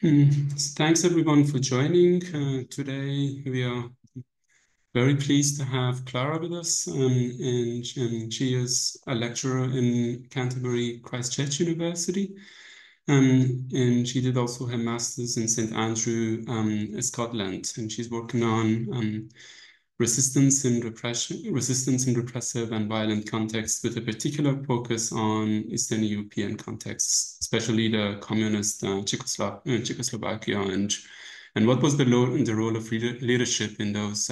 Thanks everyone for joining. Today we are very pleased to have Klara with us, and she is a lecturer in Canterbury Christ Church University, and she did also her master's in St Andrew, Scotland, and she's working on resistance in repressive and violent contexts, with a particular focus on Eastern European contexts, especially the communist Czechoslovakia, and what was the role of leadership in those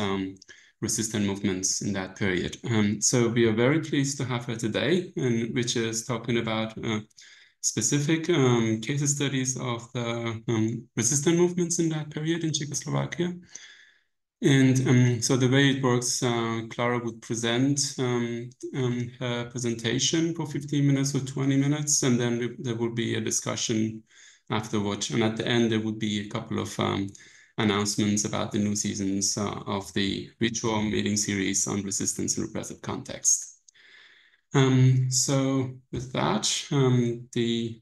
resistant movements in that period. So we are very pleased to have her today, and which is talking about specific case studies of the resistant movements in that period in Czechoslovakia. And so the way it works, Klara would present her presentation for 15 minutes or 20 minutes, and then there will be a discussion afterwards. And at the end, there would be a couple of announcements about the new seasons of the virtual meeting series on resistance in repressive context. So with that, the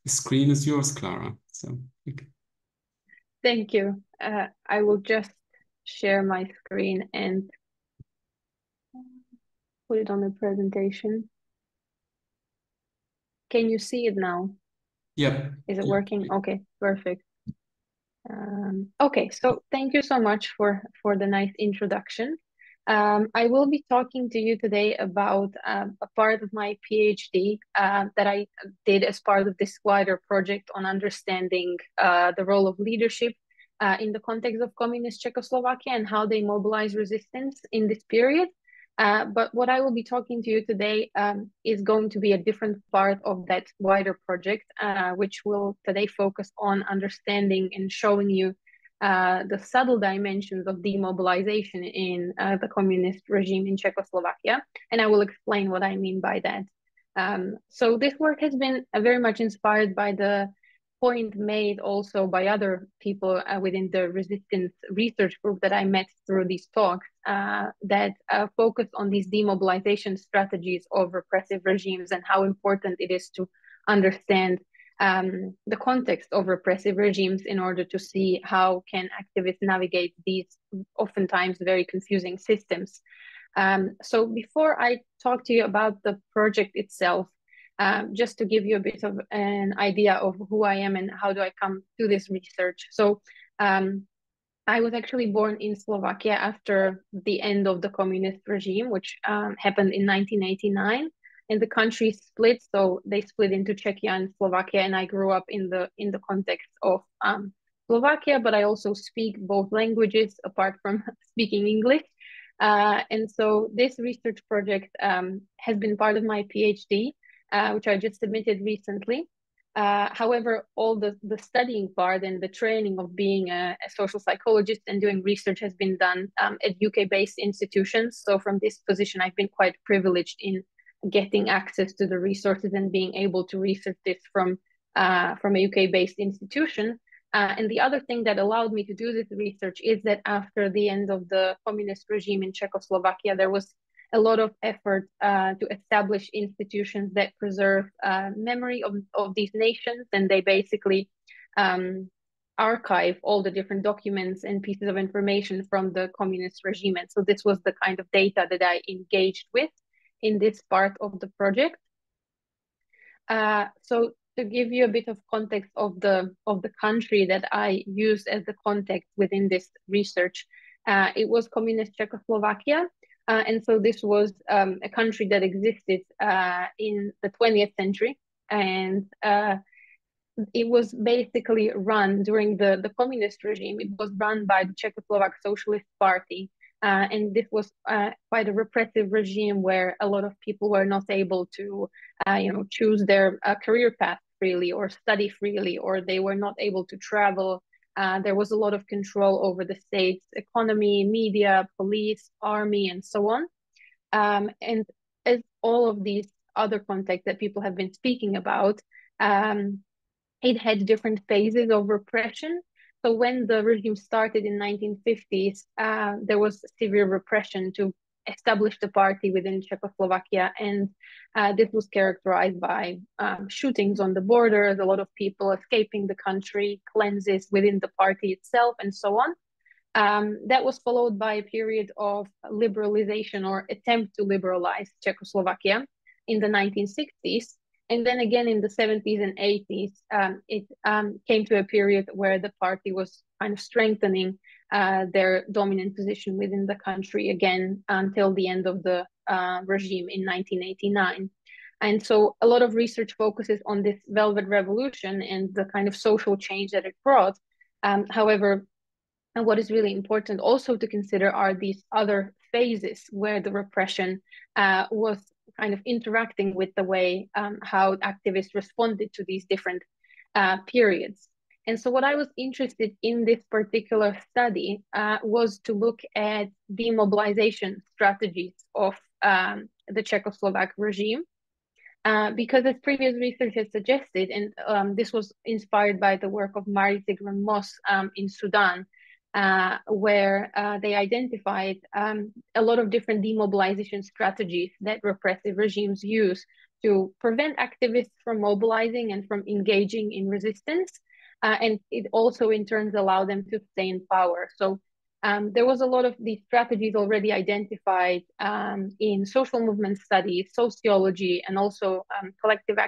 screen is yours, Klara. So, okay. Thank you. I will just share my screen and put it on the presentation. Can you see it now? Yeah. Is it working? Okay, perfect. Okay, so thank you so much for the nice introduction. I will be talking to you today about a part of my PhD that I did as part of this wider project on understanding the role of leadership in the context of communist Czechoslovakia and how they mobilize resistance in this period. But what I will be talking to you today is going to be a different part of that wider project, which will today focus on understanding and showing you the subtle dimensions of demobilization in the communist regime in Czechoslovakia. And I will explain what I mean by that. So this work has been very much inspired by the point made also by other people within the resistance research group that I met through these talks that focus on these demobilization strategies of repressive regimes and how important it is to understand the context of repressive regimes in order to see how can activists navigate these oftentimes very confusing systems. So before I talk to you about the project itself, just to give you a bit of an idea of who I am and how do I come to this research. So I was actually born in Slovakia after the end of the communist regime, which happened in 1989. And the country split, so they split into Czechia and Slovakia, and I grew up in the context of Slovakia, but I also speak both languages apart from speaking English. And so this research project has been part of my PhD, which I just submitted recently. However, all the studying part and the training of being a social psychologist and doing research has been done at UK-based institutions. So from this position, I've been quite privileged in getting access to the resources and being able to research this from a UK-based institution. And the other thing that allowed me to do this research is that after the end of the communist regime in Czechoslovakia, there was a lot of effort to establish institutions that preserve memory of these nations, and they basically archive all the different documents and pieces of information from the communist regime. And so this was the kind of data that I engaged with in this part of the project. So to give you a bit of context of the country that I used as the context within this research, it was communist Czechoslovakia. And so this was a country that existed in the 20th century. And it was basically run during the communist regime. It was run by the Czechoslovak Socialist Party. And this was quite a repressive regime where a lot of people were not able to, choose their career path freely or study freely, or they were not able to travel. There was a lot of control over the state's economy, media, police, army, and so on. And as all of these other contexts that people have been speaking about, it had different phases of repression. So when the regime started in 1950s, there was severe repression to established a party within Czechoslovakia, and this was characterized by shootings on the borders, a lot of people escaping the country, cleanses within the party itself, and so on. That was followed by a period of liberalization or attempt to liberalize Czechoslovakia in the 1960s. And then again in the 70s and 80s, it came to a period where the party was kind of strengthening their dominant position within the country again until the end of the regime in 1989. And so a lot of research focuses on this Velvet Revolution and the kind of social change that it brought. However, and what is really important also to consider are these other phases where the repression was kind of interacting with the way how activists responded to these different periods. And so what I was interested in this particular study was to look at demobilization strategies of the Czechoslovak regime. Because as previous research has suggested, and this was inspired by the work of Mari Tigran Moss in Sudan, where they identified a lot of different demobilization strategies that repressive regimes use to prevent activists from mobilizing and from engaging in resistance. And it also in turn allowed them to stay in power. So there was a lot of these strategies already identified in social movement studies, sociology, and also collective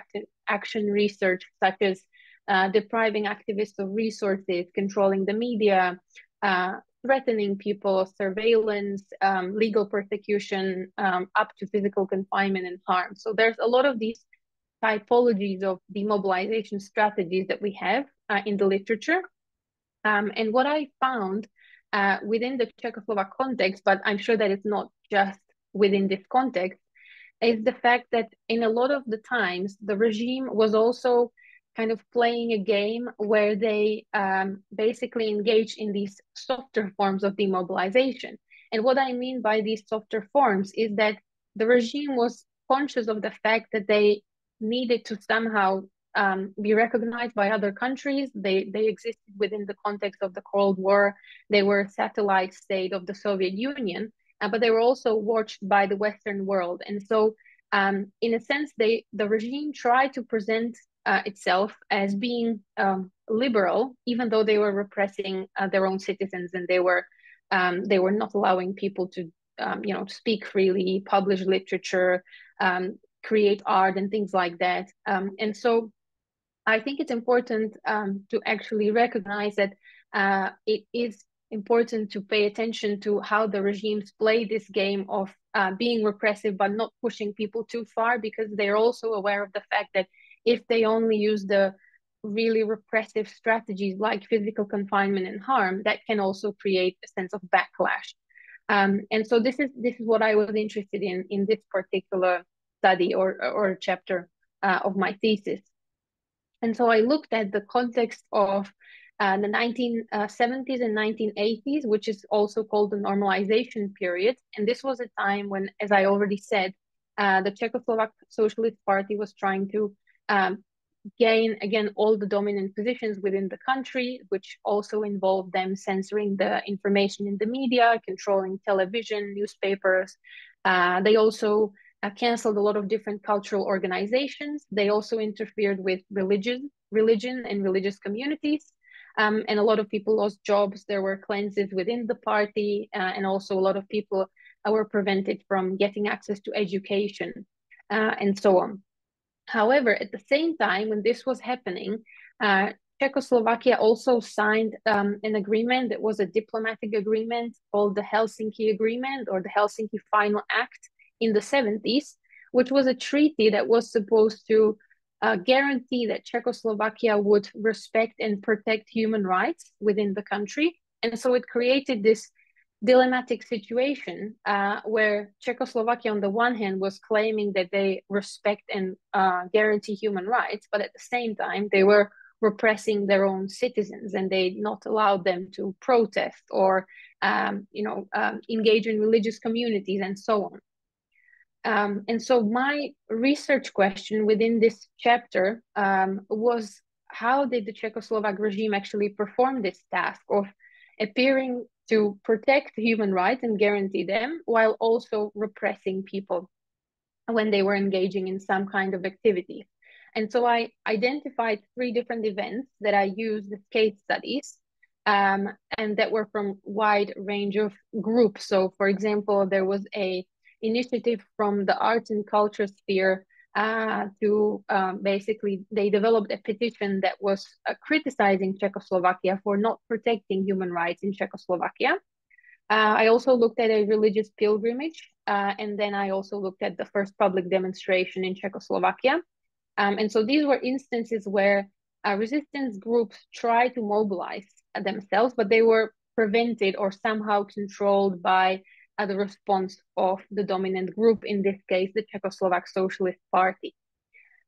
action research, such as depriving activists of resources, controlling the media, threatening people, surveillance, legal persecution, up to physical confinement and harm. So there's a lot of these typologies of demobilization strategies that we have in the literature. And what I found within the Czechoslovak context, but I'm sure that it's not just within this context, is the fact that in a lot of the times, the regime was also kind of playing a game where they basically engage in these softer forms of demobilization. And what I mean by these softer forms is that the regime was conscious of the fact that they needed to somehow be recognized by other countries. They existed within the context of the Cold War. They were a satellite state of the Soviet Union, but they were also watched by the Western world. And so in a sense, the regime tried to present itself as being liberal, even though they were repressing their own citizens, and they were not allowing people to speak freely, publish literature, create art, and things like that. And so I think it's important to actually recognize that it is important to pay attention to how the regimes play this game of being repressive but not pushing people too far, because they're also aware of the fact that if they only use the really repressive strategies like physical confinement and harm, that can also create a sense of backlash. And so this is what I was interested in this particular study or chapter of my thesis. And so I looked at the context of the 1970s and 1980s, which is also called the normalization period. And this was a time when, as I already said, the Czechoslovak Socialist Party was trying to gain, again, all the dominant positions within the country, which also involved them censoring the information in the media, controlling television, newspapers. They also canceled a lot of different cultural organizations. They also interfered with religion and religious communities. And a lot of people lost jobs. There were cleanses within the party, and also a lot of people were prevented from getting access to education, and so on. However, at the same time, when this was happening, Czechoslovakia also signed an agreement that was a diplomatic agreement called the Helsinki Agreement, or the Helsinki Final Act, in the 70s, which was a treaty that was supposed to guarantee that Czechoslovakia would respect and protect human rights within the country. And so it created this dilemmatic situation where Czechoslovakia, on the one hand, was claiming that they respect and guarantee human rights, but at the same time, they were repressing their own citizens, and they not allowed them to protest or engage in religious communities and so on. And so my research question within this chapter was, how did the Czechoslovak regime actually perform this task of appearing to protect human rights and guarantee them while also repressing people when they were engaging in some kind of activity. And so I identified 3 different events that I used as case studies, and that were from wide range of groups. So for example, there was a initiative from the arts and culture sphere to basically, they developed a petition that was criticizing Czechoslovakia for not protecting human rights in Czechoslovakia. I also looked at a religious pilgrimage, and then I also looked at the first public demonstration in Czechoslovakia. And so these were instances where resistance groups tried to mobilize themselves, but they were prevented or somehow controlled by the response of the dominant group, in this case, the Czechoslovak Socialist Party.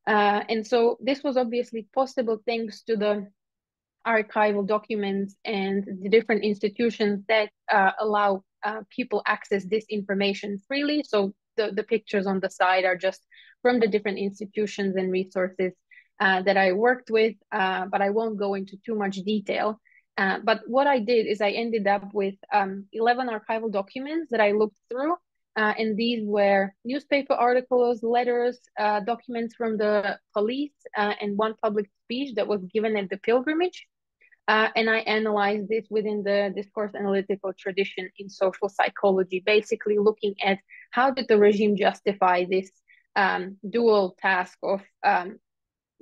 And so this was obviously possible thanks to the archival documents and the different institutions that allow people access this information freely. So the pictures on the side are just from the different institutions and resources that I worked with, but I won't go into too much detail. But what I did is I ended up with 11 archival documents that I looked through. And these were newspaper articles, letters, documents from the police, and 1 public speech that was given at the pilgrimage. And I analyzed this within the discourse analytical tradition in social psychology, basically looking at how did the regime justify this dual task of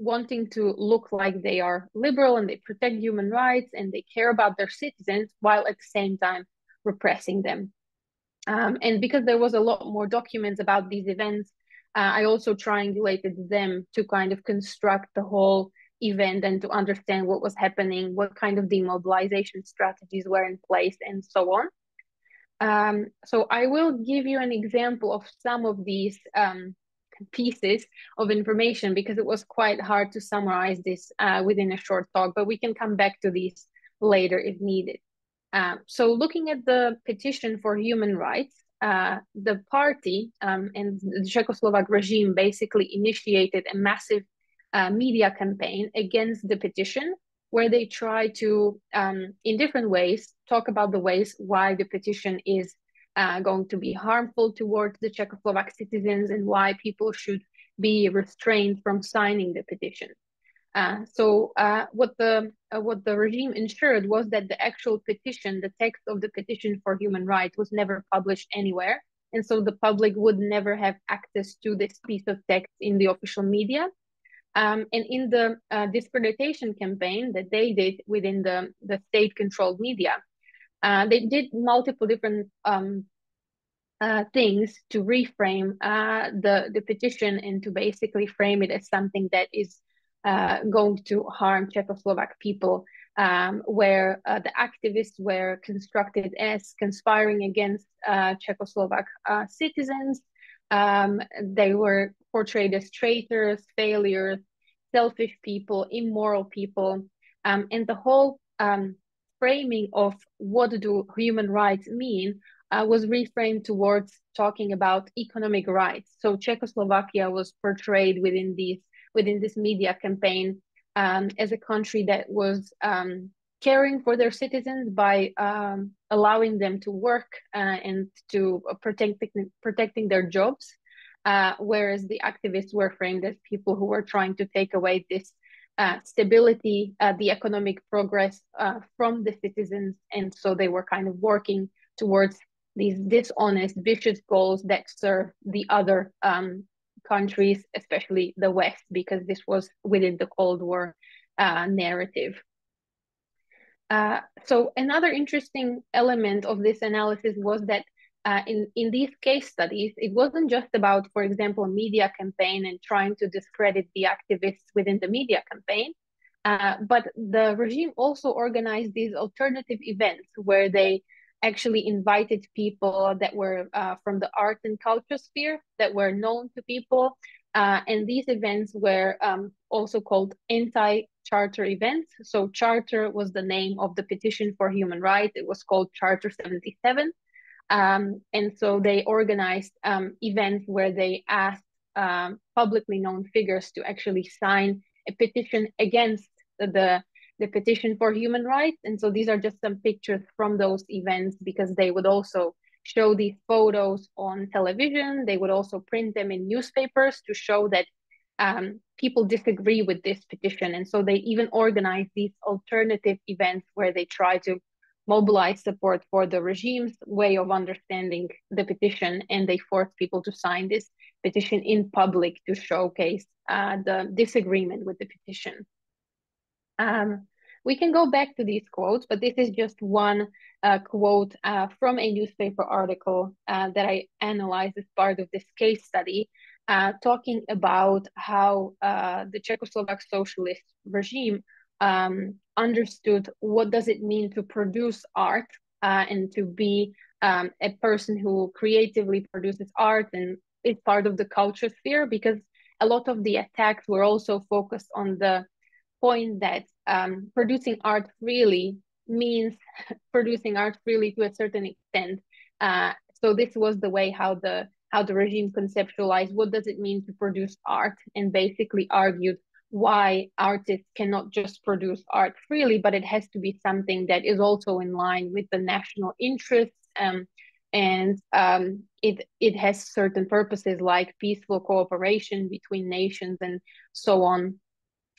wanting to look like they are liberal and they protect human rights and they care about their citizens, while at the same time repressing them. And because there was a lot more documents about these events, I also triangulated them to kind of construct the whole event and to understand what was happening, what kind of demobilization strategies were in place, and so on. So I will give you an example of some of these pieces of information, because it was quite hard to summarize this within a short talk, but we can come back to these later if needed. So looking at the petition for human rights, the party and the Czechoslovak regime basically initiated a massive media campaign against the petition, where they try to, in different ways, talk about the ways why the petition is going to be harmful towards the Czechoslovak citizens and why people should be restrained from signing the petition. So what the regime ensured was that the actual petition, the text of the petition for human rights, was never published anywhere. And so the public would never have access to this piece of text in the official media. And in the discreditation campaign that they did within the state-controlled media, they did multiple different things to reframe the petition and to basically frame it as something that is going to harm Czechoslovak people, where the activists were constructed as conspiring against Czechoslovak citizens. They were portrayed as traitors, failures, selfish people, immoral people, and the whole framing of what do human rights mean was reframed towards talking about economic rights. So Czechoslovakia was portrayed within this media campaign as a country that was caring for their citizens by allowing them to work and to protecting their jobs, whereas the activists were framed as people who were trying to take away this stability, the economic progress from the citizens. And so they were kind of working towards these dishonest, vicious goals that serve the other countries, especially the West, because this was within the Cold War narrative. So another interesting element of this analysis was that in these case studies, it wasn't just about, for example, a media campaign and trying to discredit the activists within the media campaign, but the regime also organized these alternative events where they actually invited people that were from the art and culture sphere, that were known to people. And these events were also called anti-charter events. So charter was the name of the petition for human rights. It was called Charter 77. And so they organized events where they asked publicly known figures to actually sign a petition against the the petition for human rights. And so these are just some pictures from those events, because they would also show these photos on television. They would also print them in newspapers to show that people disagree with this petition. And so they even organize these alternative events where they try to mobilize support for the regime's way of understanding the petition, and they force people to sign this petition in public to showcase the disagreement with the petition. We can go back to these quotes, but this is just one quote from a newspaper article that I analyzed as part of this case study, talking about how the Czechoslovak socialist regime understood what does it mean to produce art and to be a person who creatively produces art and is part of the culture sphere, because a lot of the attacks were also focused on the point that producing art freely means producing art freely to a certain extent. So this was the way how the regime conceptualized what does it mean to produce art, and basically argued why artists cannot just produce art freely, but it has to be something that is also in line with the national interests, and it has certain purposes like peaceful cooperation between nations and so on.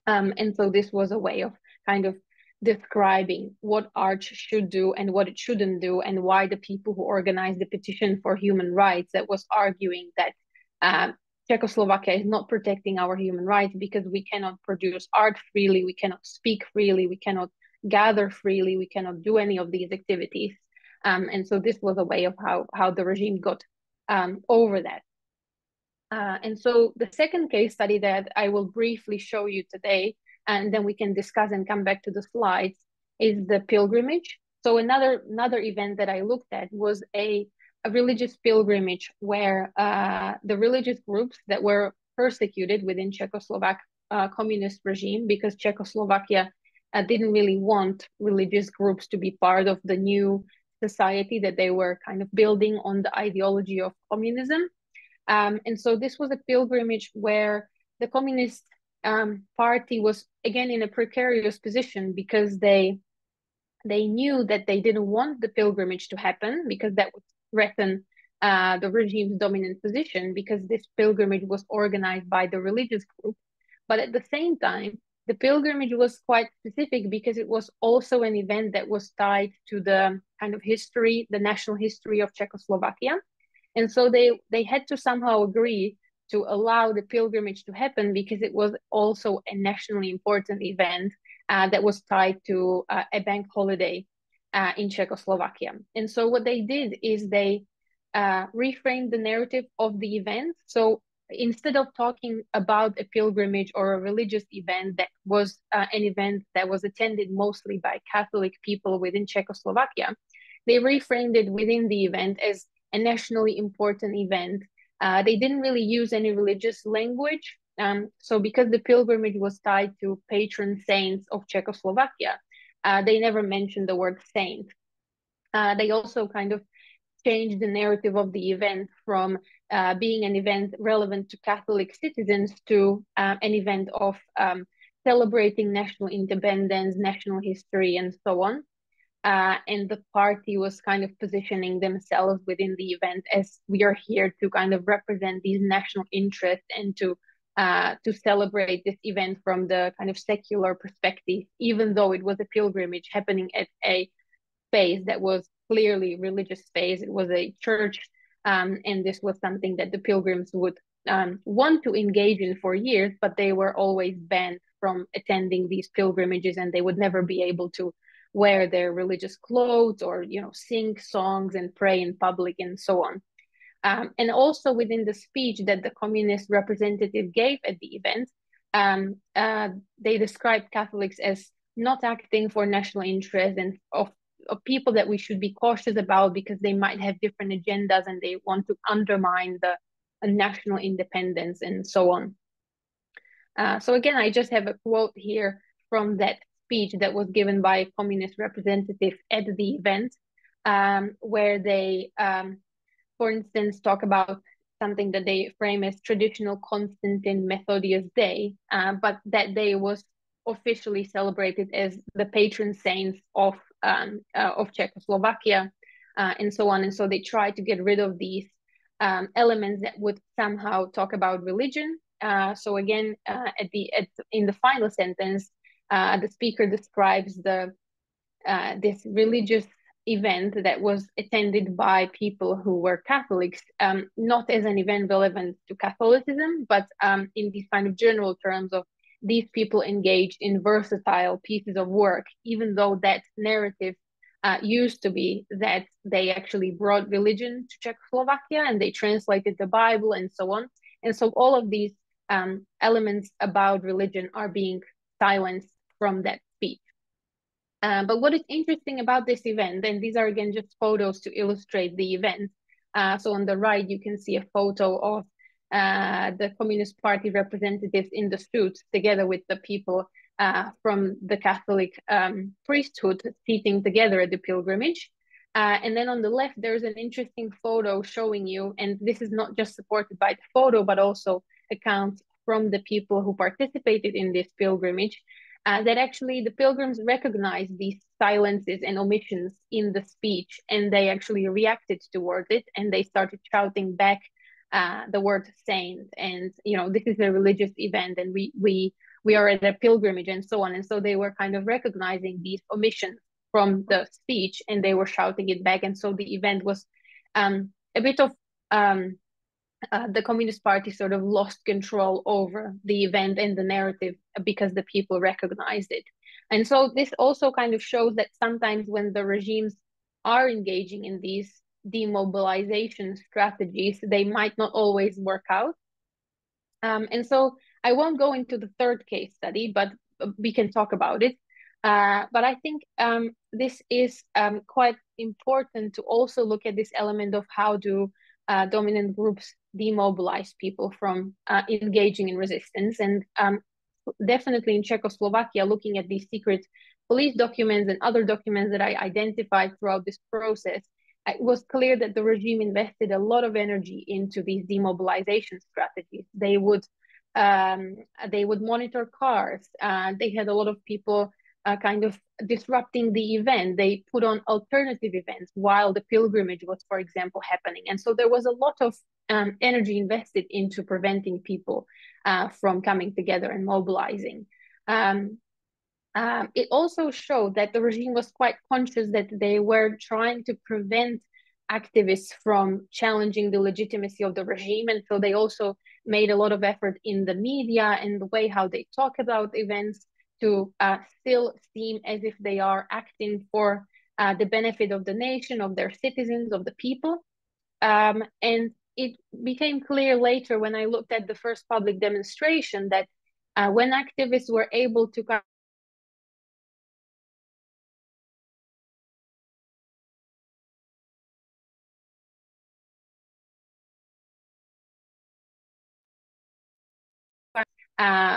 And so this was a way of kind of describing what art should do and what it shouldn't do, and why the people who organized the petition for human rights that was arguing that Czechoslovakia is not protecting our human rights because we cannot produce art freely, we cannot speak freely, we cannot gather freely, we cannot do any of these activities. And so this was a way of how the regime got over that. And so the second case study that I will briefly show you today, and then we can discuss and come back to the slides, is the pilgrimage. So another event that I looked at was a religious pilgrimage where the religious groups that were persecuted within Czechoslovak communist regime, because Czechoslovakia didn't really want religious groups to be part of the new society that they were kind of building on the ideology of communism. And so this was a pilgrimage where the Communist Party was again in a precarious position, because they knew that they didn't want the pilgrimage to happen, because that would threaten the regime's dominant position, because this pilgrimage was organized by the religious group. But at the same time, the pilgrimage was quite specific because it was also an event that was tied to the kind of history, the national history of Czechoslovakia. And so they had to somehow agree to allow the pilgrimage to happen, because it was also a nationally important event that was tied to a bank holiday in Czechoslovakia. And so what they did is they reframed the narrative of the event. So instead of talking about a pilgrimage or a religious event that was an event that was attended mostly by Catholic people within Czechoslovakia, they reframed it within the event as a nationally important event. They didn't really use any religious language. So because the pilgrimage was tied to patron saints of Czechoslovakia, they never mentioned the word saint. They also kind of changed the narrative of the event from being an event relevant to Catholic citizens to an event of celebrating national independence, national history, and so on. And the party was kind of positioning themselves within the event as we are here to kind of represent these national interests and to celebrate this event from the kind of secular perspective, even though it was a pilgrimage happening at a space that was clearly religious space. It was a church, and this was something that the pilgrims would want to engage in for years, but they were always banned from attending these pilgrimages, and they would never be able to wear their religious clothes or sing songs and pray in public and so on. And also within the speech that the communist representative gave at the event, they described Catholics as not acting for national interest and of people that we should be cautious about because they might have different agendas and they want to undermine the national independence and so on. So again, I just have a quote here from that speech that was given by a communist representative at the event, where they, for instance, talk about something that they frame as traditional Constantine Methodius Day, but that day was officially celebrated as the patron saints of Czechoslovakia, and so on. And so they tried to get rid of these elements that would somehow talk about religion. So again, in the final sentence, the speaker describes this religious event that was attended by people who were Catholics, not as an event relevant to Catholicism, but in these kind of general terms of these people engaged in versatile pieces of work, even though that narrative used to be that they actually brought religion to Czechoslovakia and they translated the Bible and so on. And so all of these elements about religion are being silenced from that speech. But what is interesting about this event, and these are again just photos to illustrate the event. So on the right, you can see a photo of the Communist Party representatives in the suits together with the people from the Catholic priesthood sitting together at the pilgrimage. And then on the left, there's an interesting photo showing you, and this is not just supported by the photo, but also accounts from the people who participated in this pilgrimage, that actually the pilgrims recognized these silences and omissions in the speech, and they actually reacted towards it, and they started shouting back the word saint, and this is a religious event, and we are at a pilgrimage, and so on. And so they were kind of recognizing these omissions from the speech, and they were shouting it back. And so the event was a bit of the Communist Party sort of lost control over the event and the narrative because the people recognized it. And so this also kind of shows that sometimes when the regimes are engaging in these demobilization strategies, they might not always work out. And so I won't go into the third case study, but we can talk about it. But I think this is quite important to also look at this element of how do dominant groups demobilize people from engaging in resistance. And definitely in Czechoslovakia, looking at these secret police documents and other documents that I identified throughout this process, it was clear that the regime invested a lot of energy into these demobilization strategies. They would monitor cars. They had a lot of people kind of disrupting the event. They put on alternative events while the pilgrimage was, for example, happening. And so there was a lot of energy invested into preventing people from coming together and mobilizing. It also showed that the regime was quite conscious that they were trying to prevent activists from challenging the legitimacy of the regime. And so they also made a lot of effort in the media and the way how they talk about events to still seem as if they are acting for the benefit of the nation, of their citizens, of the people. And it became clear later when I looked at the first public demonstration that when activists were able to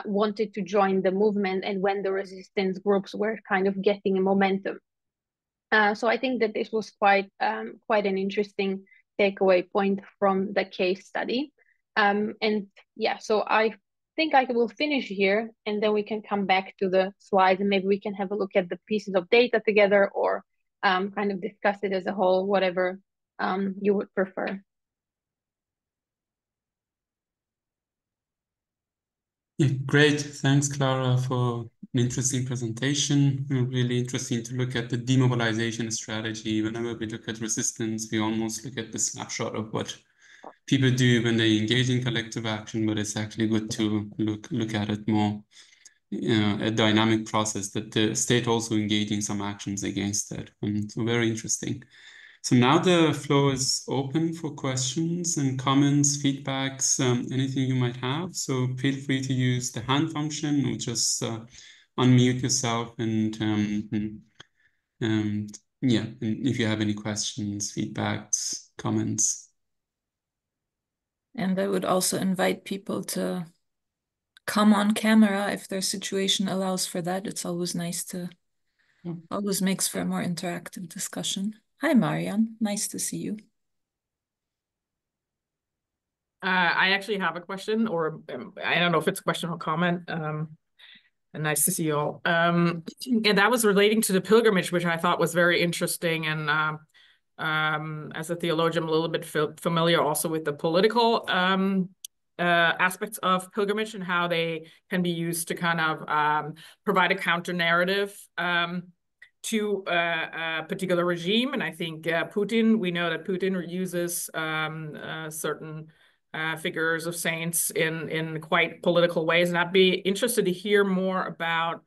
wanted to join the movement, and when the resistance groups were kind of getting a momentum. So I think that this was quite an interesting takeaway point from the case study. And yeah, so I think I will finish here, and then we can come back to the slides, and maybe we can have a look at the pieces of data together, or kind of discuss it as a whole, whatever you would prefer. Yeah, great. Thanks, Klara, for an interesting presentation. Really interesting to look at the demobilization strategy. Whenever we look at resistance, we almost look at the snapshot of what people do when they engage in collective action, but it's actually good to look at it more, a dynamic process that the state also engaging some actions against that. So very interesting. So now the floor is open for questions and comments, feedbacks, anything you might have. So feel free to use the hand function or just unmute yourself and yeah, and if you have any questions, feedbacks, comments. And I would also invite people to come on camera if their situation allows for that. It's always nice to, always makes for a more interactive discussion. Hi, Marian. Nice to see you. I actually have a question, or I don't know if it's a question or comment. And nice to see you all. And that was relating to the pilgrimage, which I thought was very interesting. And as a theologian, I'm a little bit familiar also with the political aspects of pilgrimage and how they can be used to kind of provide a counter narrative to a particular regime. And I think we know that Putin uses certain figures of saints in quite political ways. And I'd be interested to hear more about,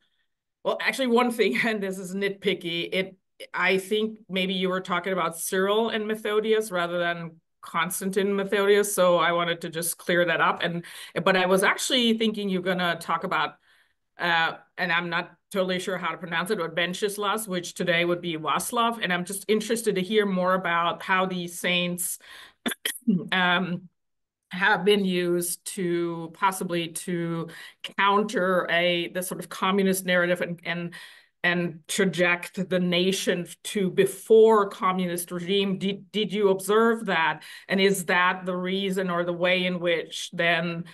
well, actually one thing, and this is nitpicky, I think maybe you were talking about Cyril and Methodius rather than Constantine and Methodius. So I wanted to just clear that up. But I was actually thinking you're going to talk about, and I'm not totally sure how to pronounce it, but Venceslas, which today would be Václav. And I'm just interested to hear more about how these saints have been used to possibly to counter the sort of communist narrative and traject the nation to before communist regime. Did you observe that? And is that the reason or the way in which then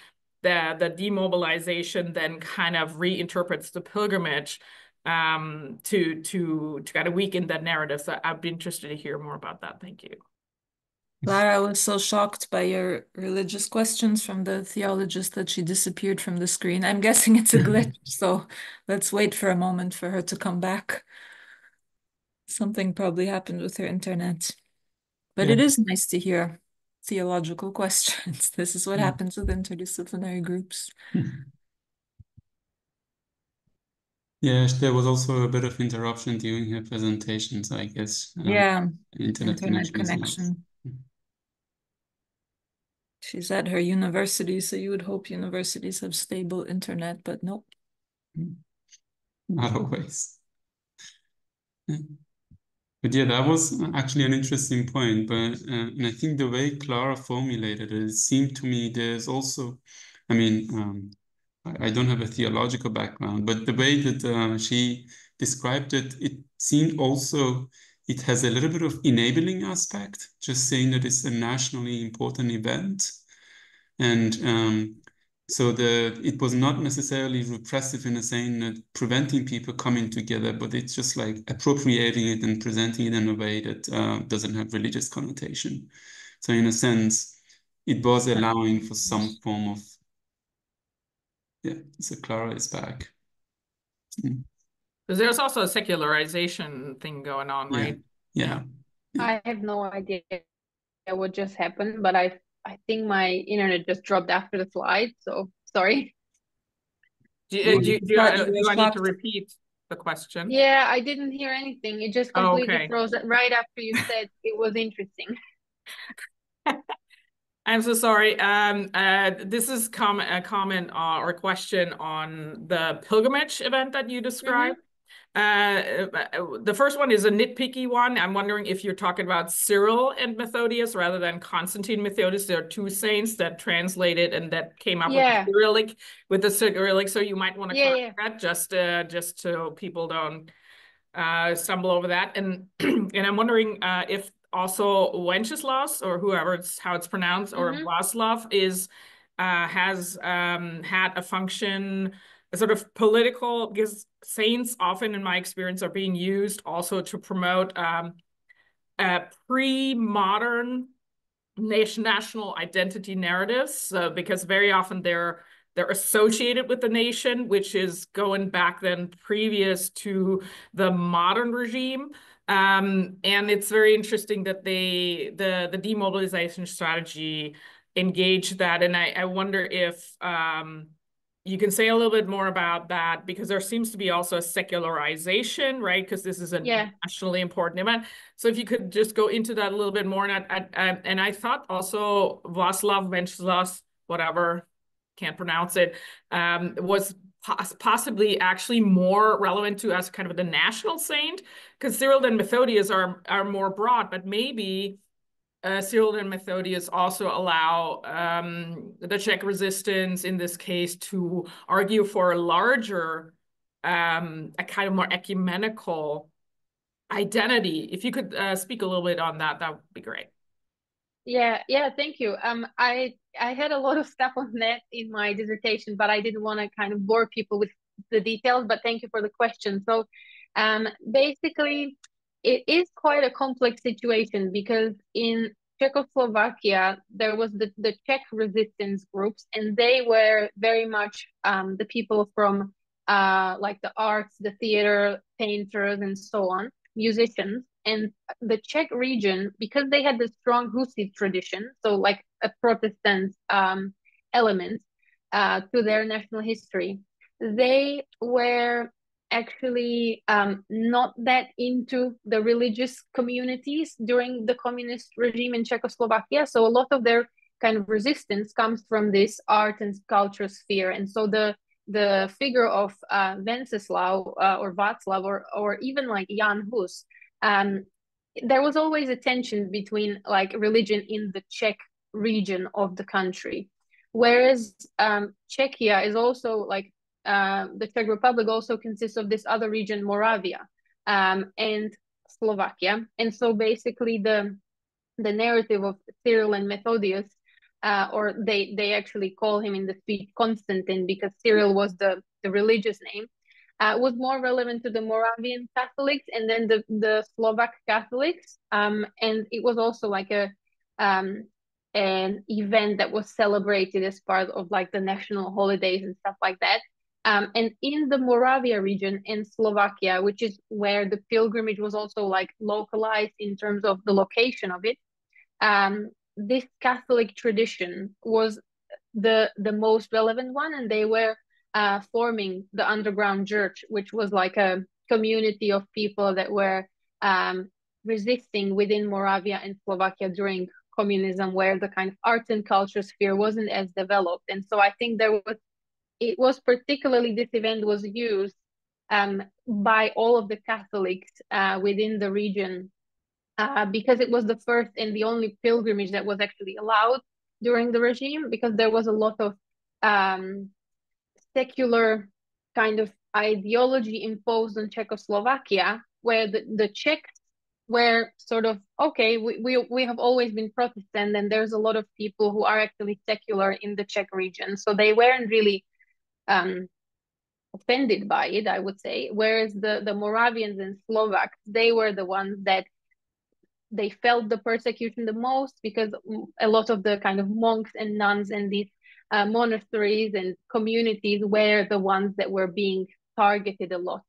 the demobilization then kind of reinterprets the pilgrimage to kind of weaken that narrative? So I'd be interested to hear more about that. Thank you. Klara, I was so shocked by your religious questions from the theologist that she disappeared from the screen. I'm guessing it's a glitch, so let's wait for a moment for her to come back. Something probably happened with her internet. But it is nice to hear theological questions. This is what happens with interdisciplinary groups. Yes, there was also a bit of interruption during her presentation, so I guess internet connection. She's at her university, so you would hope universities have stable internet, but nope. Not always. But yeah, that was actually an interesting point. But and I think the way Klara formulated it seemed to me there's also, I mean, I don't have a theological background, but the way that she described it, it seemed also it has a little bit of enabling aspect, just saying that it's a nationally important event. And so it was not necessarily repressive in a saying that preventing people coming together, but it's just like appropriating it and presenting it in a way that doesn't have religious connotation. So in a sense, it was allowing for some form of, so Klara is back. Because there's also a secularization thing going on, right? Yeah. I have no idea what just happened, but I think my internet just dropped after the slide, so sorry. Do I need to repeat the question? Yeah, I didn't hear anything. It just completely froze right after you said it was interesting. I'm so sorry. This is a comment or a question on the pilgrimage event that you described. The first one is a nitpicky one. I'm wondering if you're talking about Cyril and Methodius rather than Constantine Methodius. There are two saints that translated and that came up with the Cyrillic. So you might want to correct that just so people don't stumble over that. And and I'm wondering if also Wenceslas or how it's pronounced or Václav has had a function, a sort of political, because saints often in my experience are being used also to promote pre-modern national identity narratives, because very often they're associated with the nation, which is going back then previous to the modern regime. And it's very interesting that the demobilization strategy engaged that. And I wonder if you can say a little bit more about that, because there seems to be also a secularization, right? Because this is a nationally important event. So if you could just go into that a little bit more. And I thought also Václav, Venceslas, whatever, can't pronounce it, was possibly actually more relevant to us kind of the national saint, because Cyril and Methodius are more broad, but maybe Cyril and Methodius also allow the Czech resistance in this case to argue for a larger, a kind of more ecumenical identity. If you could speak a little bit on that, that would be great. Yeah, thank you. I had a lot of stuff on that in my dissertation, but I didn't want to kind of bore people with the details, but thank you for the question. So basically, it is quite a complex situation because in Czechoslovakia, there was the Czech resistance groups, and they were very much the people from like the arts, the theater, painters, and so on, musicians. And the Czech region, because they had the strong Hussite tradition, so like a Protestant element to their national history, they were actually not that into the religious communities during the communist regime in Czechoslovakia. So a lot of their kind of resistance comes from this art and culture sphere. And so the figure of Wenceslav or Václav or even like Jan Hus, there was always a tension between like religion in the Czech region of the country. Whereas Czechia is also like the Czech Republic also consists of this other region, Moravia, and Slovakia. And so basically the narrative of Cyril and Methodius, or they actually call him in the speech Constantine because Cyril was the religious name, was more relevant to the Moravian Catholics and then the Slovak Catholics. And it was also like an event that was celebrated as part of like the national holidays and stuff like that. And in the Moravia region in Slovakia, which is where the pilgrimage was also like localized in terms of the location of it, this Catholic tradition was the most relevant one, and they were forming the underground church, which was like a community of people that were resisting within Moravia and Slovakia during communism, where the kind of arts and culture sphere wasn't as developed. And so I think it was particularly, this event was used by all of the Catholics within the region because it was the first and the only pilgrimage that was actually allowed during the regime, because there was a lot of secular kind of ideology imposed on Czechoslovakia, where the Czechs were sort of, okay, we have always been Protestant, and there's a lot of people who are actually secular in the Czech region. So they weren't really offended by it, I would say. Whereas the Moravians and Slovaks, they were the ones that they felt the persecution the most, because a lot of the kind of monks and nuns and these monasteries and communities were the ones that were being targeted a lot.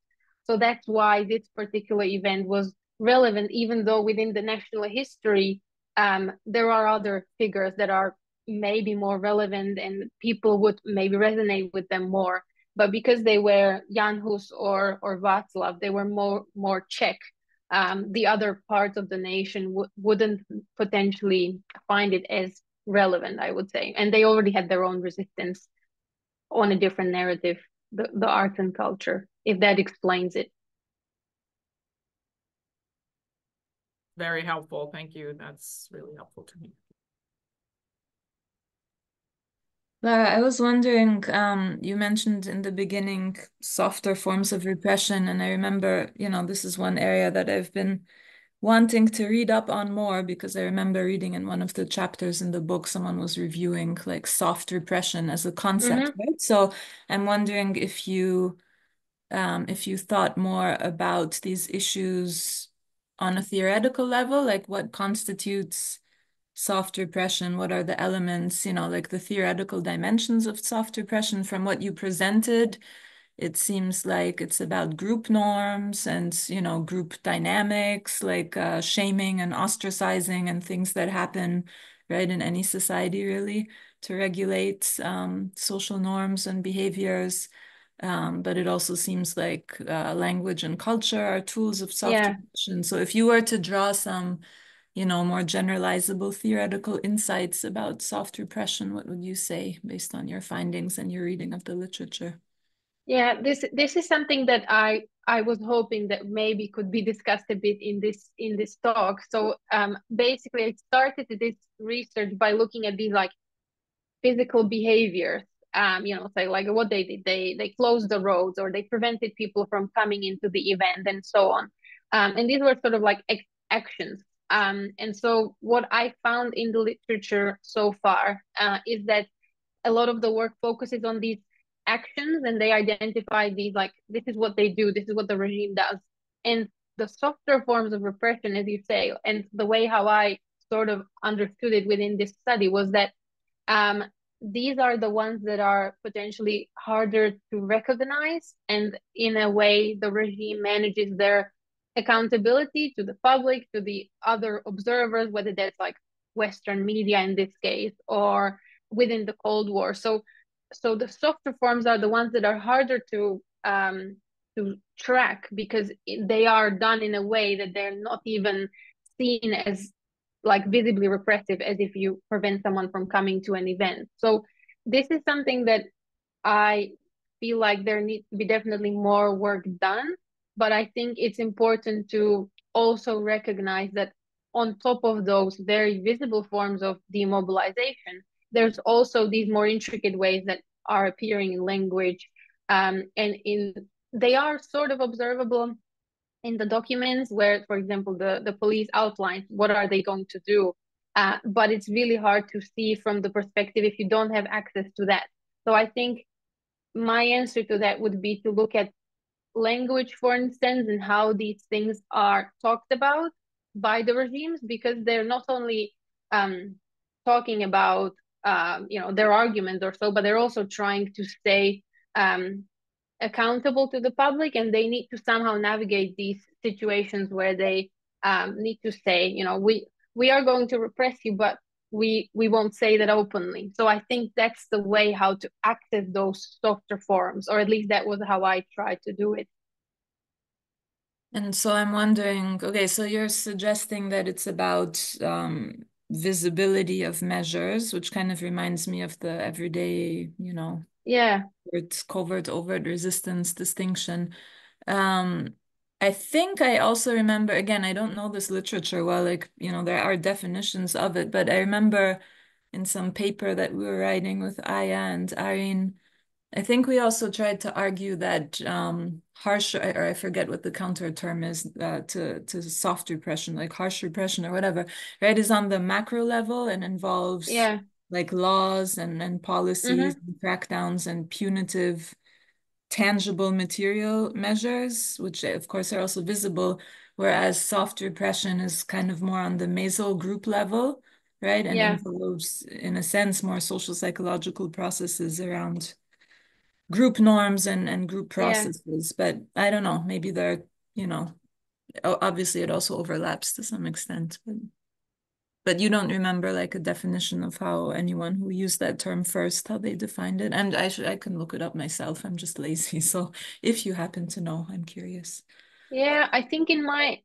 So that's why this particular event was relevant, even though within the national history, there are other figures that are maybe more relevant and people would maybe resonate with them more. But because they were Jan Hus or Václav, they were more Czech. The other parts of the nation wouldn't potentially find it as relevant, I would say. And they already had their own resistance on a different narrative, the art and culture, if that explains it. Very helpful. Thank you. That's really helpful to me. Klara, I was wondering, you mentioned in the beginning softer forms of repression, and I remember, this is one area that I've been wanting to read up on more, because I remember reading in one of the chapters in the book, someone was reviewing like soft repression as a concept, right? So I'm wondering if you thought more about these issues on a theoretical level, like what constitutes soft repression, what are the elements, like the theoretical dimensions of soft repression. From what you presented, it seems like it's about group norms and, group dynamics, like shaming and ostracizing and things that happen, right, in any society, really, to regulate social norms and behaviors. But it also seems like language and culture are tools of soft repression. So if you were to draw some more generalizable theoretical insights about soft repression, what would you say based on your findings and your reading of the literature? Yeah, this is something that I was hoping that maybe could be discussed a bit in this talk. So basically, I started this research by looking at these like physical behaviors. Say like what they did. They closed the roads, or they prevented people from coming into the event, and so on. And these were sort of like actions. And so what I found in the literature so far is that a lot of the work focuses on these actions, and they identify these, like, this is what they do, this is what the regime does. And the softer forms of repression, as you say, and the way how I sort of understood it within this study was that these are the ones that are potentially harder to recognize, and in a way the regime manages their accountability to the public, to the other observers, whether that's like Western media in this case, or within the Cold War. So the softer forms are the ones that are harder to track, because they are done in a way that they're not even seen as like visibly repressive, as if you prevent someone from coming to an event. So this is something that I feel like there needs to be definitely more work done, but I think it's important to also recognize that on top of those very visible forms of demobilization, there's also these more intricate ways that are appearing in language, and in they are sort of observable in the documents where, for example, the police outlines what are they going to do, but it's really hard to see from the perspective if you don't have access to that. So I think my answer to that would be to look at language, for instance, and how these things are talked about by the regimes, because they're not only talking about their arguments or so, but they're also trying to stay accountable to the public, and they need to somehow navigate these situations where they need to say, we are going to repress you, but we won't say that openly. So I think that's the way how to access those softer forms, or at least that was how I tried to do it. And so I'm wondering, okay, so you're suggesting that it's about visibility of measures, which kind of reminds me of the everyday, Yeah. it's covert, overt resistance distinction. I think I also remember, again, I don't know this literature well, like, there are definitions of it, but I remember in some paper that we were writing with Aya and Irene, I think we also tried to argue that harsh, or I forget what the counter term is to soft repression, like harsh repression or whatever, right, is on the macro level and involves like laws and policies and crackdowns and punitive, tangible material measures, which of course are also visible, whereas soft repression is kind of more on the meso group level, right, and involves, in a sense, more social psychological processes around group norms and group processes. But I don't know, maybe they're, obviously it also overlaps to some extent, but you don't remember like a definition of how anyone who used that term first, how they defined it? And I can look it up myself. I'm just lazy. So if you happen to know, I'm curious. Yeah, I think in my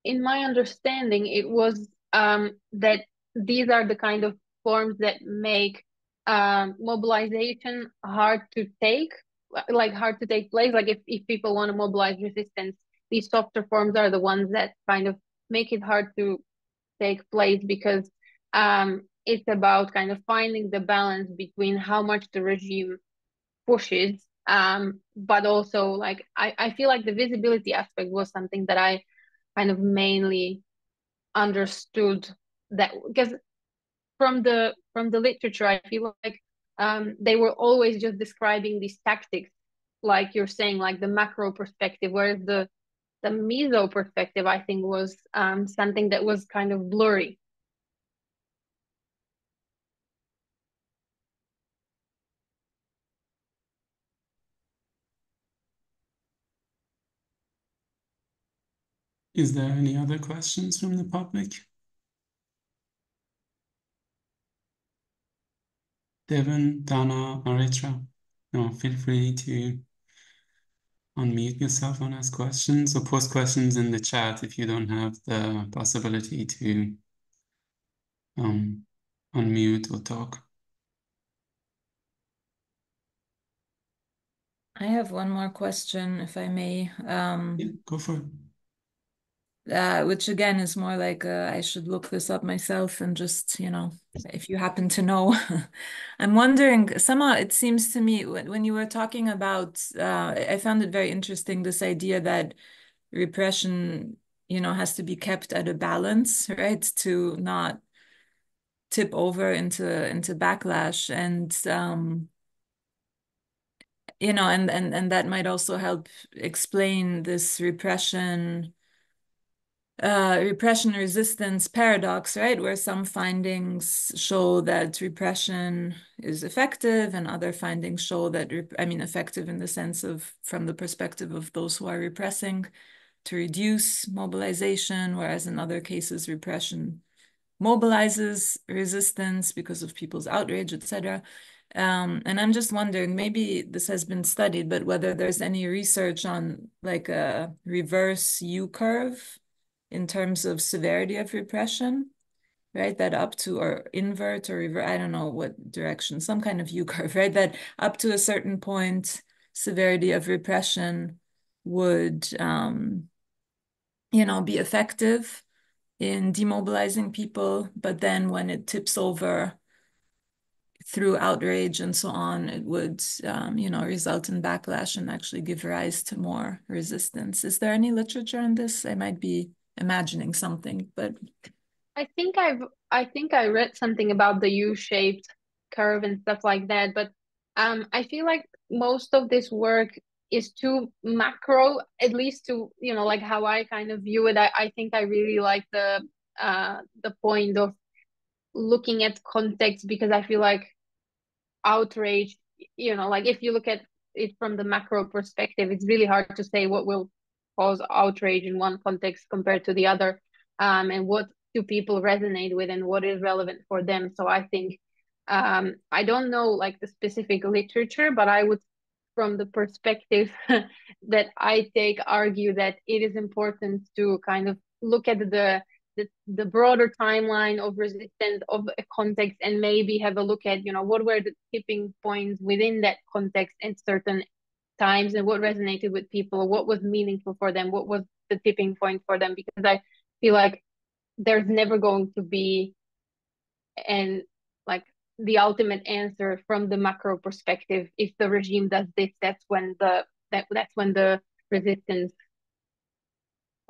understanding, it was that these are the kind of forms that make mobilization hard to take, like hard to take place. Like if people want to mobilize resistance, these softer forms are the ones that kind of make it hard to take place, because it's about kind of finding the balance between how much the regime pushes, but also like I feel like the visibility aspect was something that I kind of mainly understood, that because from the literature I feel like they were always just describing these tactics, like you're saying, like the macro perspective, whereas the meso perspective I think was something that was kind of blurry. Is there any other questions from the public? Devin, Dana, Aritra? No, feel free to unmute yourself and ask questions, or post questions in the chat if you don't have the possibility to unmute or talk. I have one more question, if I may. Yeah, go for it. Which again is more like I should look this up myself, and just, if you happen to know. I'm wondering, somehow it seems to me when you were talking about, I found it very interesting, this idea that repression, has to be kept at a balance, right, to not tip over into backlash. you know, and that might also help explain this repression resistance paradox, right? Where some findings show that repression is effective and other findings show that, effective in the sense of from the perspective of those who are repressing to reduce mobilization, whereas in other cases, repression mobilizes resistance because of people's outrage, etc. And I'm just wondering, maybe this has been studied, but whether there's any research on like a reverse U-curve in terms of severity of repression, right? That up to, or invert or revert, I don't know what direction, some kind of U-curve, right? That up to a certain point, severity of repression would, be effective in demobilizing people, but then when it tips over through outrage and so on, it would, result in backlash and actually give rise to more resistance. Is there any literature on this? I might be imagining something, but I think I read something about the U-shaped curve and stuff like that, but I feel like most of this work is too macro, at least to, like how I kind of view it. I think I really like the point of looking at context, because I feel like outrage, like if you look at it from the macro perspective, it's really hard to say what will cause outrage in one context compared to the other, and what do people resonate with and what is relevant for them. So I think I don't know like the specific literature, but I would, from the perspective that I take, argue that it is important to kind of look at the broader timeline of resistance of a context, and maybe have a look at, what were the tipping points within that context at certain times, and what resonated with people, what was meaningful for them, what was the tipping point for them. Because I feel like there's never going to be and like the ultimate answer from the macro perspective. If the regime does this, that's when the resistance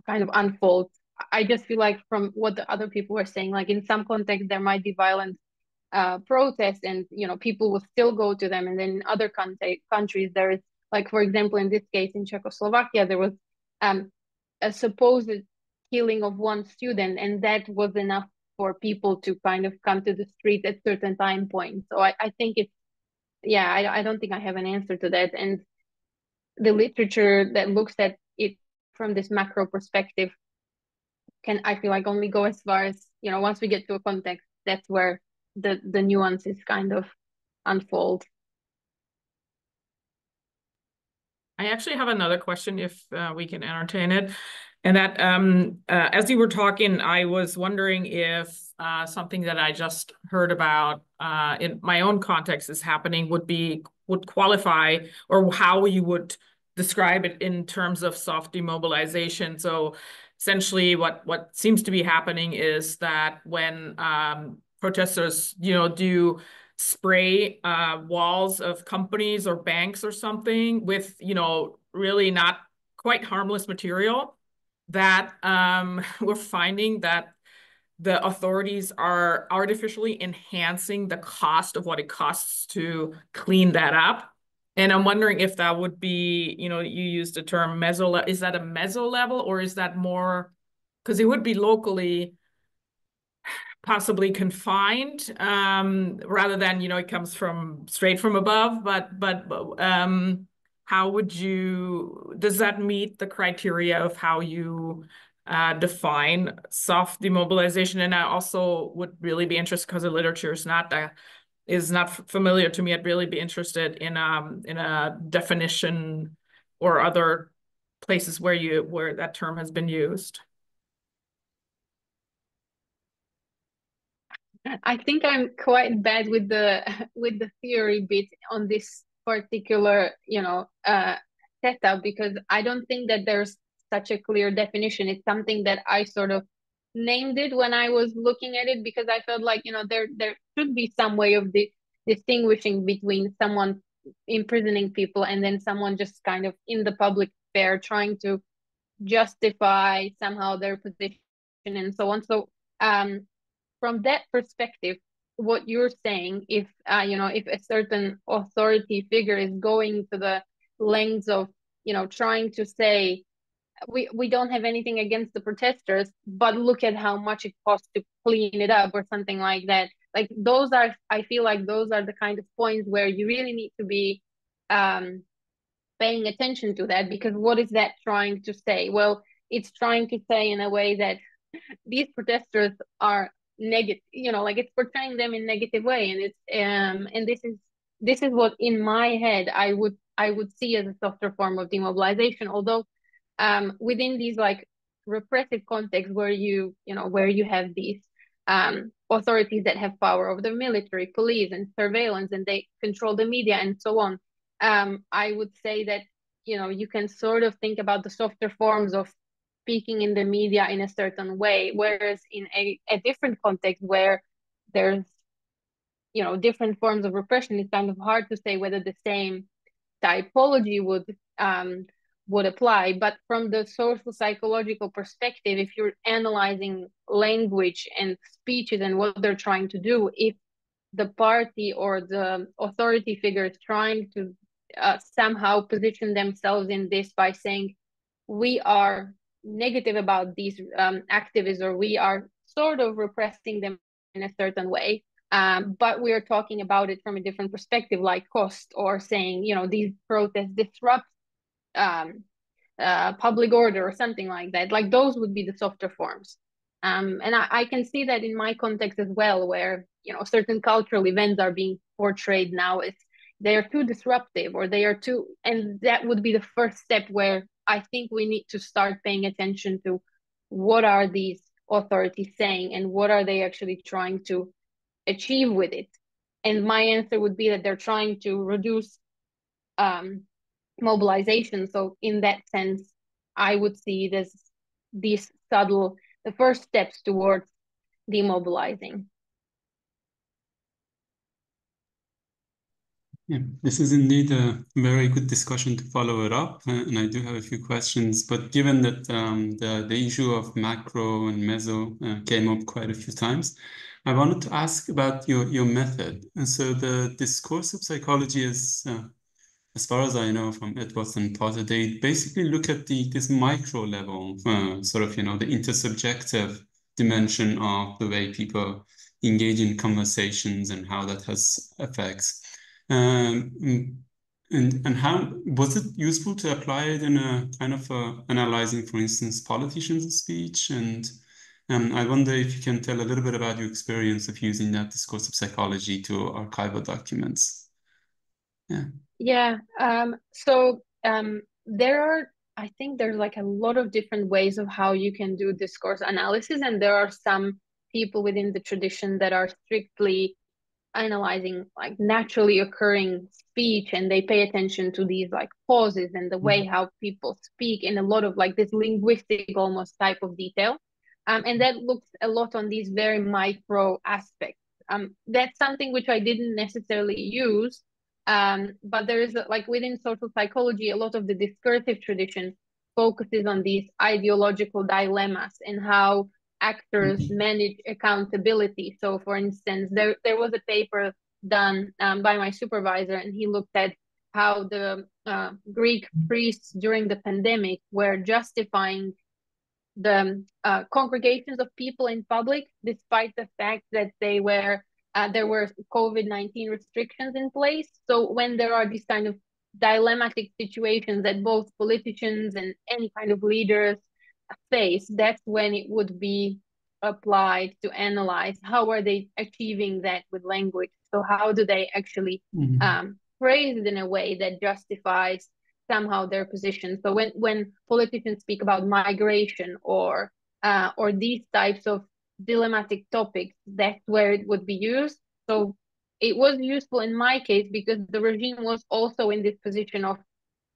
kind of unfolds. I just feel like from what the other people were saying, like in some contexts there might be violent protests, and people will still go to them, and then in other countries there is, like for example in this case in Czechoslovakia, there was a supposed killing of one student, and that was enough for people to kind of come to the street at certain time points. So I think it's, I don't think I have an answer to that. And the literature that looks at it from this macro perspective can, I feel like, only go as far as, once we get to a context, that's where the nuances kind of unfold. I actually have another question if we can entertain it. And that as you were talking, I was wondering if something that I just heard about in my own context is happening would qualify, or how you would describe it in terms of soft demobilization. So essentially what seems to be happening is that when protesters, do spray walls of companies or banks or something with, really not quite harmless material, that we're finding that the authorities are artificially enhancing the cost of what it costs to clean that up. And I'm wondering if that would be, you used the term meso, is that a meso level, or is that more, because it would be locally possibly confined, rather than, it comes from straight from above, but how does that meet the criteria of how you define soft demobilization? And I also would really be interested, because the literature is not familiar to me. I'd really be interested in a definition or other places where that term has been used. I think I'm quite bad with the theory bit on this particular, setup, because I don't think that there's such a clear definition. It's something that I sort of named it when I was looking at it, because I felt like, there should be some way of distinguishing between someone imprisoning people and then someone just kind of in the public sphere trying to justify somehow their position and so on. So from that perspective, what you're saying, if if a certain authority figure is going to the lengths of trying to say we don't have anything against the protesters, but look at how much it costs to clean it up or something like that. Like I feel like those are the kind of points where you really need to be paying attention to that, because what is that trying to say? Well, it's trying to say in a way that these protesters are negative, like it's portraying them in negative way, and it's and this is what in my head I would see as a softer form of demobilization, although within these like repressive contexts where where you have these authorities that have power over the military, police, and surveillance, and they control the media and so on. I would say that you can sort of think about the softer forms of speaking in the media in a certain way, whereas in a different context where there's different forms of repression, it's kind of hard to say whether the same typology would apply. But from the social psychological perspective, if you're analyzing language and speeches and what they're trying to do, if the party or the authority figure is trying to somehow position themselves in this by saying we are negative about these activists, or we are sort of repressing them in a certain way, but we are talking about it from a different perspective, like cost, or saying these protests disrupt public order or something like that. Like those would be the softer forms. And I can see that in my context as well, where certain cultural events are being portrayed now as they are too disruptive, or they are too, and that would be the first step where I think we need to start paying attention to what are these authorities saying and what are they actually trying to achieve with it. And my answer would be that they're trying to reduce mobilization. So in that sense, I would see these subtle, the first steps towards demobilizing. Yeah, this is indeed a very good discussion to follow it up, and I do have a few questions. But given that the issue of macro and meso came up quite a few times, I wanted to ask about your method. And so the discursive psychology is, as far as I know from Edwards and Potter, they basically look at this micro level, sort of the intersubjective dimension of the way people engage in conversations and how that has effects. And how was it useful to apply it in a kind of analyzing, for instance, politicians' speech? And I wonder if you can tell a little bit about your experience of using that discursive psychology to archival documents. Yeah. Yeah. So I think there's like a lot of different ways of how you can do discourse analysis, and there are some people within the tradition that are strictly analyzing like naturally occurring speech, and they pay attention to these like pauses and the way how people speak in a lot of like this linguistic almost type of detail, and that looks a lot on these very micro aspects. That's something which I didn't necessarily use, but there is like within social psychology, a lot of the discursive tradition focuses on these ideological dilemmas and how actors manage accountability. So, for instance, there was a paper done by my supervisor, and he looked at how the Greek priests during the pandemic were justifying the congregations of people in public, despite the fact that there were COVID-19 restrictions in place. So when there are these kind of dilemmatic situations that both politicians and any kind of leaders face, that's when it would be applied to analyze how are they achieving that with language. So how do they actually phrase it in a way that justifies somehow their position. So when politicians speak about migration or these types of dilemmatic topics, that's where it would be used. So it was useful in my case because the regime was also in this position of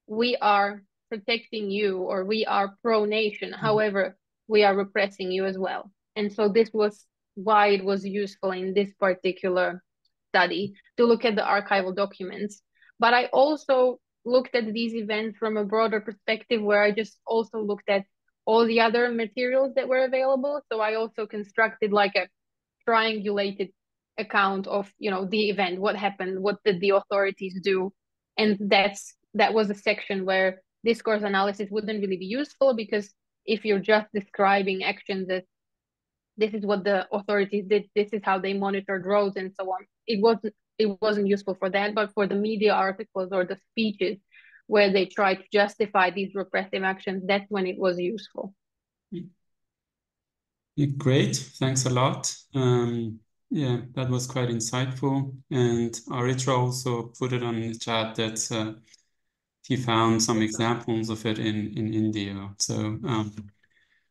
we are protecting you, or we are pro-nation. However, we are repressing you as well. And so this was why it was useful in this particular study to look at the archival documents. But I also looked at these events from a broader perspective, where I just also looked at all the other materials that were available. So I also constructed like a triangulated account of, the event, what happened, what did the authorities do. And that was a section where discourse analysis wouldn't really be useful, because if you're just describing actions as this is what the authorities did, this is how they monitored roads and so on, it wasn't useful for that. But for the media articles or the speeches where they try to justify these repressive actions, that's when it was useful. Yeah, great, thanks a lot. Yeah, that was quite insightful. And Aritra also put it on the chat that he found some examples of it in India. So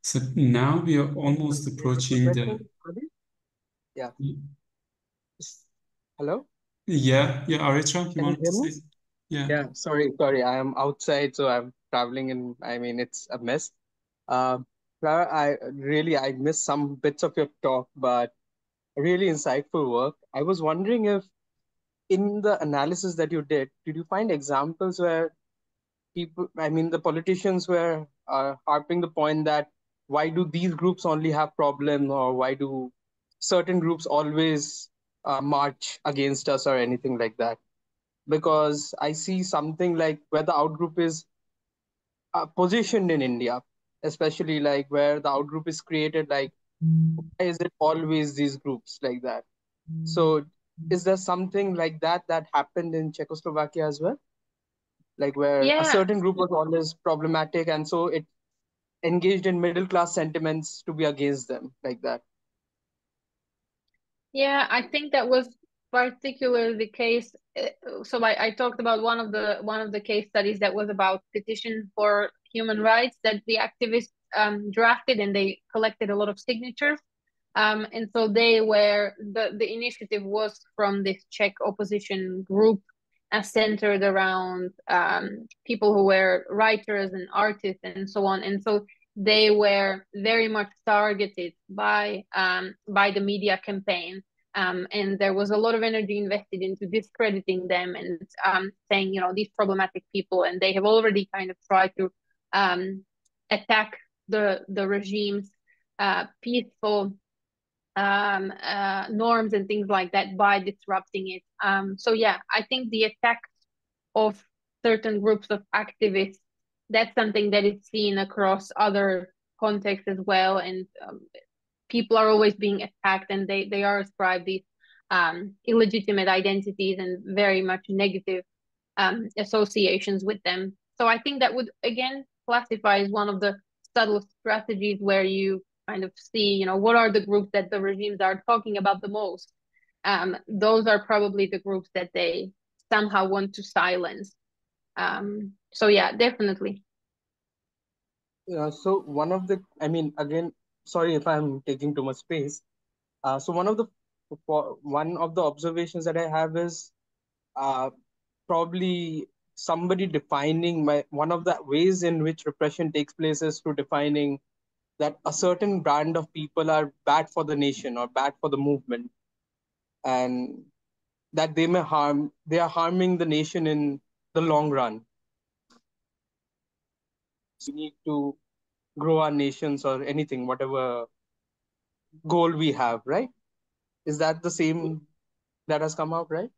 so now we are almost approaching the. Yeah. Hello? Yeah, Aritra, you Can want you hear to me? say? Yeah. Yeah, sorry. I am outside, so I'm traveling and it's a mess. Clara, I missed some bits of your talk, but really insightful work. I was wondering if in the analysis that you did you find examples where the politicians were harping the point that why do these groups only have problems, or why do certain groups always march against us or anything like that? Because I see something like where the outgroup is positioned in India, especially like where the outgroup is created, like why is it always these groups like that? So is there something like that happened in Czechoslovakia as well? Like where a certain group was always problematic, and so it engaged in middle class sentiments to be against them like that. Yeah, I think that was particularly the case. So I talked about one of the case studies that was about petition for human rights that the activists drafted, and they collected a lot of signatures. And so the initiative was from this Czech opposition group, centered around people who were writers and artists and so on. And so they were very much targeted by the media campaign, and there was a lot of energy invested into discrediting them and saying, these problematic people, and they have already kind of tried to attack the regime's peaceful norms and things like that by disrupting it. So yeah, I think the attacks of certain groups of activists, that's something that is seen across other contexts as well. And people are always being attacked, and they are ascribed these illegitimate identities and very much negative associations with them. So I think that would again classify as one of the subtle strategies where you kind of see, what are the groups that the regimes are talking about the most. Those are probably the groups that they somehow want to silence. So yeah, definitely. So one of the, again, sorry if I'm taking too much space. So one of the observations that I have is probably somebody defining one of the ways in which repression takes place is through defining that a certain brand of people are bad for the nation or bad for the movement, and that they are harming the nation in the long run. So we need to grow our nations or anything, whatever goal we have, right? Is that the same that has come out, right?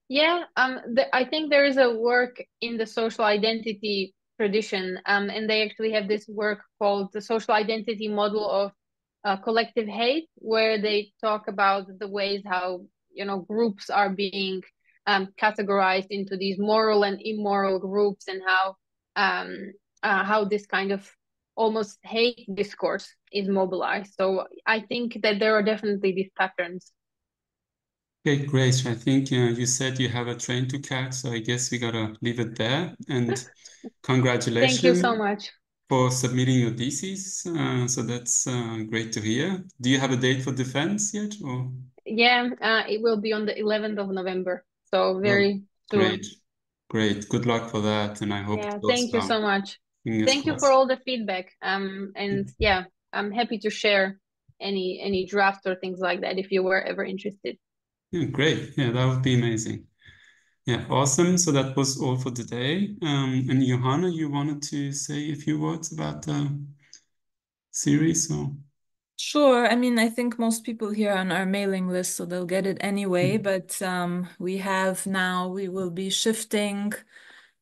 Yeah, I think there is a work in the social identity tradition, and they actually have this work called the social identity model of collective hate, where they talk about the ways how groups are being categorized into these moral and immoral groups, and how this kind of almost hate discourse is mobilized. So I think that there are definitely these patterns. Okay, great. I think you said you have a train to catch, so I guess we gotta leave it there. And congratulations. Thank you so much for submitting your thesis. So that's great to hear. Do you have a date for defense yet? Or? Yeah, it will be on the 11th of November. So very soon. Great. Good luck for that. And I hope it goes thank you so much. Thank you for all the feedback. And yeah, I'm happy to share any drafts or things like that if you were ever interested. Yeah, great. Yeah, that would be amazing. Yeah, awesome. So that was all for today. And Johanna, you wanted to say a few words about the series? Or? Sure. I mean, I think most people here are on our mailing list, so they'll get it anyway. But we will be shifting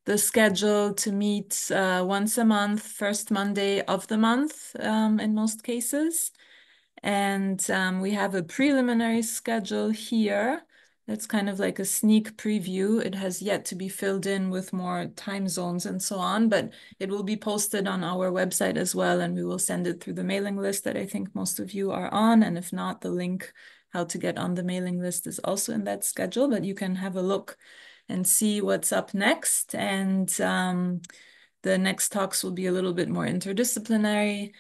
the schedule to meet once a month, first Monday of the month in most cases. And we have a preliminary schedule here. That's kind of like a sneak preview. It has yet to be filled in with more time zones and so on, but it will be posted on our website as well, and we will send it through the mailing list that I think most of you are on. And if not, the link how to get on the mailing list is also in that schedule, but you can have a look and see what's up next. And the next talks will be a little bit more interdisciplinary.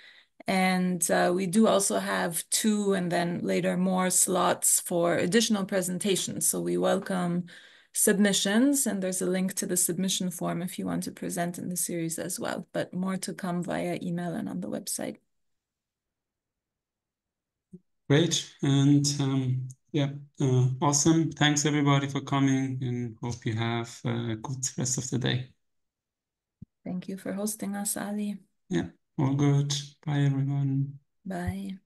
And we do also have 2 and then later more slots for additional presentations. So we welcome submissions, and there's a link to the submission form if you want to present in the series as well, but more to come via email and on the website. Great. And awesome. Thanks everybody for coming, and hope you have a good rest of the day. Thank you for hosting us, Ali. Yeah, all good. Bye everyone. Bye.